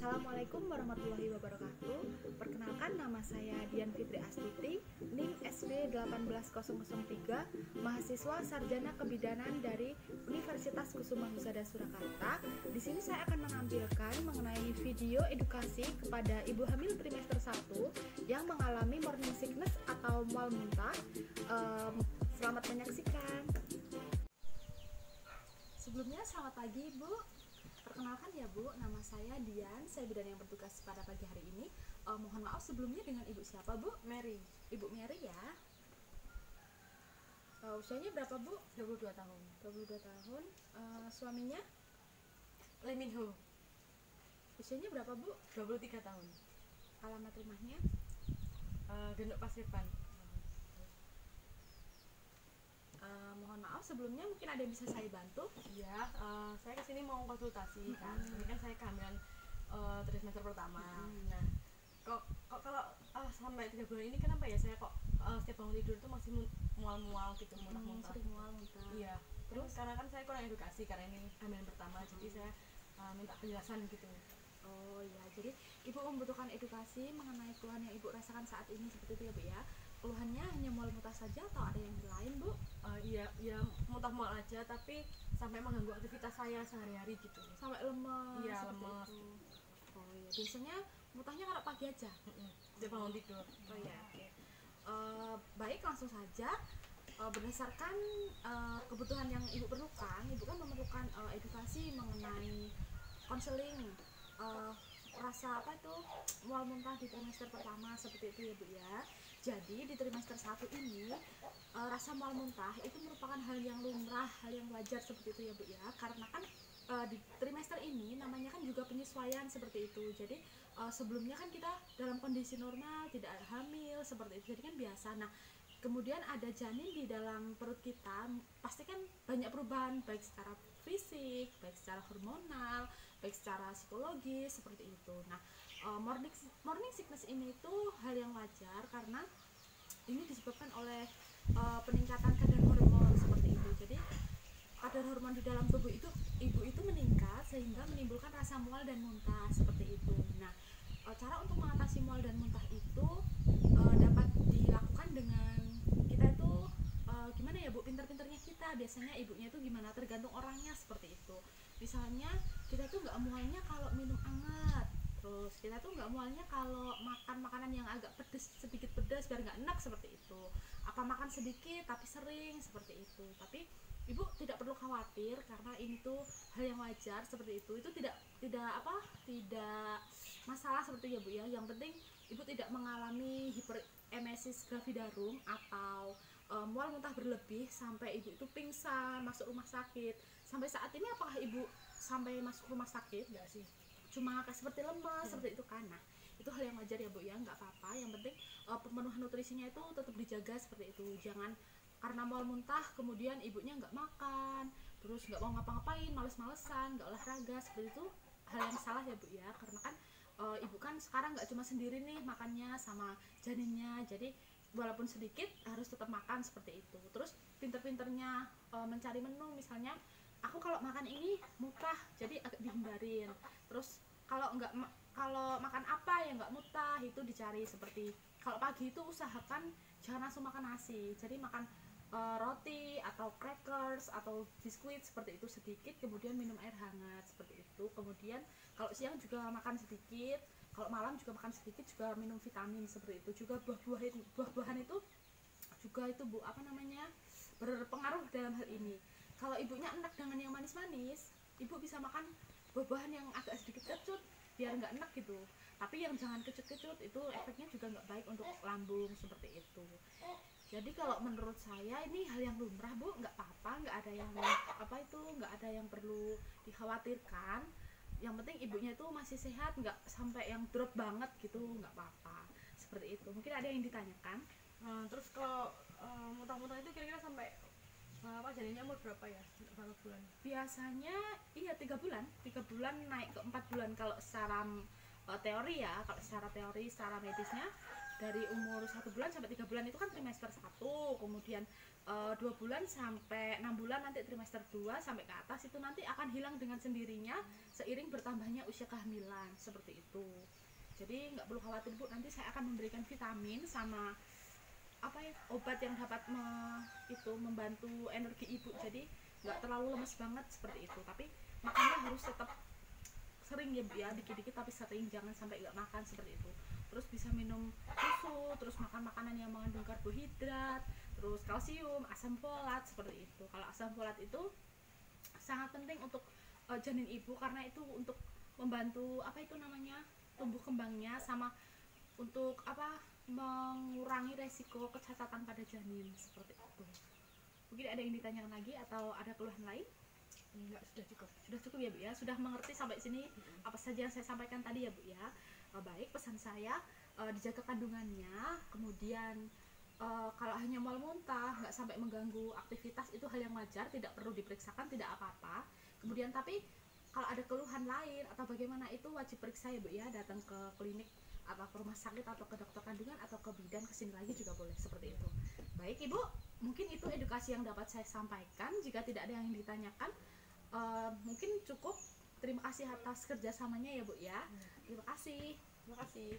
Assalamualaikum warahmatullahi wabarakatuh. Perkenalkan, nama saya Dian Fitri Astuti, NIM SB 18003, mahasiswa sarjana kebidanan dari Universitas Kusuma Husada Surakarta. Di sini saya akan menampilkan mengenai video edukasi kepada ibu hamil trimester 1 yang mengalami morning sickness atau mual muntah. Selamat menyaksikan. Sebelumnya selamat pagi Bu. Perkenalkan ya Bu, nama saya Dian, saya bidan yang bertugas pada pagi hari ini. Mohon maaf sebelumnya, dengan Ibu siapa Bu? Mary. Ibu Mary ya. Usianya berapa Bu? 22 tahun. 22 tahun. Suaminya? Lee Min Ho. Usianya berapa Bu? 23 tahun. Alamat rumahnya? Genuk Pasirban. Mohon maaf sebelumnya, mungkin ada yang bisa saya bantu? Iya, saya kesini mau konsultasi kan. Ini kan saya kehamilan trimester pertama. Nah, kok kalau sampai 3 bulan ini kenapa ya saya kok setiap bangun tidur tuh masih mual-mual gitu, muntah-muntah. Sering mual muntah. Iya. Terus? Karena kan saya kurang edukasi karena ini kehamilan pertama, jadi saya minta penjelasan gitu. Oh ya, jadi Ibu membutuhkan edukasi mengenai keluhan yang Ibu rasakan saat ini seperti itu ya Bu ya. Keluhannya hanya mual muntah saja atau ada yang lain Bu? Iya, muntah-mual aja, tapi sampai mengganggu aktivitas saya sehari-hari gitu. Sampai lemes? Iya, seperti lemes. itu. Oh iya, biasanya muntahnya kalau pagi aja? Setiap bangun tidur. Oh iya, oke. Baik, langsung saja. Berdasarkan kebutuhan yang Ibu perlukan, Ibu kan memerlukan edukasi mengenai konseling rasa apa itu mual muntah di trimester pertama seperti itu ya Bu ya. Jadi di trimester 1 ini rasa mual muntah itu merupakan hal yang lumrah, hal yang wajar seperti itu ya Bu ya. Karena kan di trimester ini namanya kan juga penyesuaian seperti itu. Jadi sebelumnya kan kita dalam kondisi normal, tidak hamil seperti itu. Jadi kan biasa. Nah, kemudian ada janin di dalam perut kita, pasti kan banyak perubahan baik secara fisik, baik secara hormonal, baik secara psikologis seperti itu. Nah, morning sickness ini itu hal yang wajar karena ini disebabkan oleh peningkatan kadar hormon seperti itu. Jadi kadar hormon di dalam tubuh itu ibu itu meningkat sehingga menimbulkan rasa mual dan muntah seperti itu. Nah, cara untuk mengatasi mual dan muntah itu dapat dilakukan dengan kita itu gimana ya Bu, pinter-pinternya kita. Biasanya ibunya itu gimana, tergantung orangnya seperti itu. Misalnya kita tuh nggak mualnya kalau minum hangat, terus kita tuh nggak mualnya kalau makan makanan yang agak pedes, sedikit pedas biar nggak enak seperti itu. Apa makan sedikit tapi sering seperti itu. Tapi Ibu tidak perlu khawatir karena ini tuh hal yang wajar seperti itu. Itu tidak masalah seperti itu ya Bu ya. Yang penting Ibu tidak mengalami hiperemesis gravidarum atau mual muntah berlebih sampai Ibu itu pingsan, masuk rumah sakit. Sampai saat ini apakah Ibu sampai masuk rumah sakit? Enggak sih. Cuma kayak seperti lemas seperti itu kan. Nah, itu hal yang wajar ya Bu ya, nggak apa-apa. Yang penting pemenuhan nutrisinya itu tetap dijaga seperti itu. Jangan karena mual muntah kemudian ibunya nggak makan, terus nggak mau ngapa-ngapain, males-malesan, nggak olahraga, seperti itu hal yang salah ya Bu ya. Karena kan ibu kan sekarang nggak cuma sendiri nih makannya sama janinnya, jadi walaupun sedikit harus tetap makan seperti itu. Terus pinter-pinternya mencari menu, misalnya aku kalau makan ini muntah jadi agak dihindarin. Terus kalau makan apa yang nggak muntah itu dicari. Seperti kalau pagi itu usahakan jangan langsung makan nasi, jadi makan roti atau crackers atau biskuit seperti itu sedikit, kemudian minum air hangat seperti itu. Kemudian kalau siang juga makan sedikit, kalau malam juga makan sedikit, juga minum vitamin seperti itu. Juga buah-buahan itu juga itu Bu, berpengaruh dalam hal ini. Kalau ibunya enak dengan yang manis-manis, ibu bisa makan buah-buahan yang agak sedikit kecut biar nggak enak gitu. Tapi yang jangan kecut-kecut, itu efeknya juga nggak baik untuk lambung seperti itu. Jadi kalau menurut saya ini hal yang lumrah Bu, nggak apa-apa, nggak ada yang perlu dikhawatirkan. Yang penting ibunya itu masih sehat, nggak sampai yang drop banget gitu, nggak apa-apa seperti itu. Mungkin ada yang ditanyakan. Terus kalau muntah-muntah itu kira-kira sampai janinnya umur berapa ya? Berapa bulan? Biasanya iya 3 bulan naik ke 4 bulan kalau secara teori ya. Kalau secara teori, secara medisnya dari umur 1 bulan sampai 3 bulan itu kan trimester 1, kemudian 2 bulan sampai 6 bulan nanti trimester 2 sampai ke atas itu nanti akan hilang dengan sendirinya seiring bertambahnya usia kehamilan seperti itu. Jadi nggak perlu khawatir Bu, nanti saya akan memberikan vitamin sama apa ya, obat yang dapat membantu energi ibu, jadi nggak terlalu lemes banget seperti itu. Tapi makannya harus tetap sering ya Bu ya, dikit-dikit tapi sering, jangan sampai nggak makan seperti itu. Terus bisa minum susu, terus makan makanan yang mengandung karbohidrat, terus kalsium, asam folat seperti itu. Kalau asam folat itu sangat penting untuk janin ibu, karena itu untuk membantu apa itu namanya, tumbuh kembangnya, sama untuk apa, mengurangi resiko kecacatan pada janin seperti itu. Mungkin ada yang ditanyakan lagi atau ada keluhan lain? Enggak, sudah cukup. Sudah cukup ya Bu ya, sudah mengerti sampai sini apa saja yang saya sampaikan tadi ya Bu ya. Baik, pesan saya dijaga kandungannya, kemudian kalau hanya mual muntah nggak sampai mengganggu aktivitas itu hal yang wajar, tidak perlu diperiksakan, tidak apa-apa. Kemudian tapi kalau ada keluhan lain atau bagaimana itu wajib periksa ya Bu ya, datang ke klinik atau ke rumah sakit atau ke dokter kandungan atau ke bidan, kesini lagi juga boleh seperti itu. Baik Ibu, mungkin itu edukasi yang dapat saya sampaikan. Jika tidak ada yang ditanyakan, mungkin cukup. Terima kasih atas kerjasamanya ya Bu ya. Terima kasih. Terima kasih.